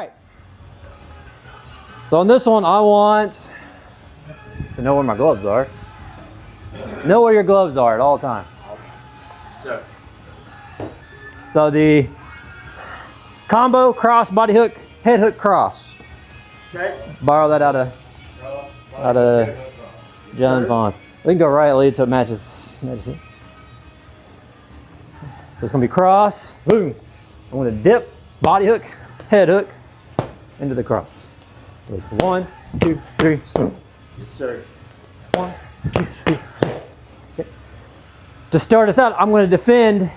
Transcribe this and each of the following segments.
right. So on this one, I want to know where my gloves are. Know where your gloves are at all times. So the combo, cross, body hook, head hook, cross. Okay. Borrow that out of John Vaughn. We can go right lead so it matches it. So it's gonna be cross, boom. I'm gonna dip, body hook, head hook, into the cross. So it's 1, 2, 3, boom. Yes, sir. 1, 2, 3. Okay. To start us out, I'm gonna defend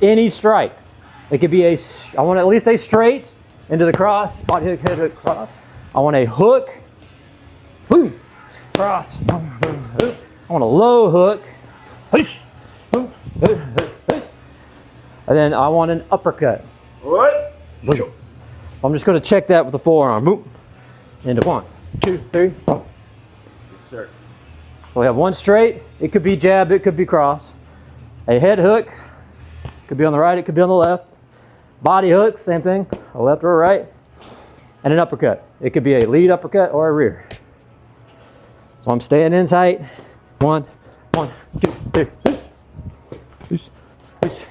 any strike. It could be I want at least a straight into the cross, body hook, head hook, cross. I want a hook, boom, cross, boom, boom, boom. I want a low hook, boom, and then I want an uppercut. What? So I'm just going to check that with the forearm. Boom. Into 1, 2, 3, boom. Yes, sir. So we have one straight. It could be jab, it could be cross. A head hook, could be on the right, it could be on the left. Body hook, same thing, a left or a right. And an uppercut. It could be a lead uppercut or a rear. So I'm staying in sight. 1, 1, 2, 3. Loose. Loose. Loose.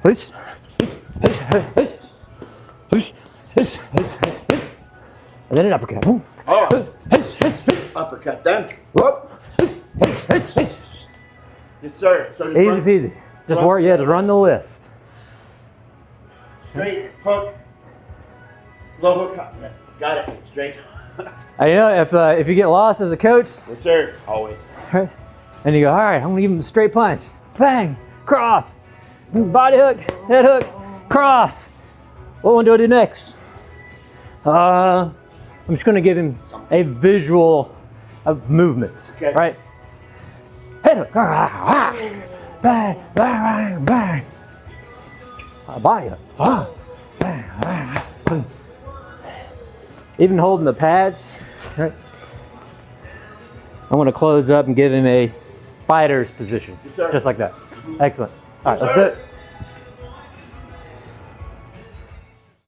Loose. Loose. And then an uppercut. Oh. Uppercut then. Whoop. Yes, sir. So just Easy peasy. Just work, yeah, just run the list. Straight hook. Low hook. Got it. Straight. You know, if you get lost as a coach, Yes, sir. Always. right, and you go, all right, I'm gonna give him a straight punch. Bang, cross, body hook, head hook, cross. What one do I do next? I'm just gonna give him a visual of movements, Okay. right? Head hook, bang, bang, bang, bang. Body hook, bang, bang, bang. Even holding the pads, right? I'm gonna close up and give him a fighter's position, Yes, sir. just like that. Excellent. All right, let's do it.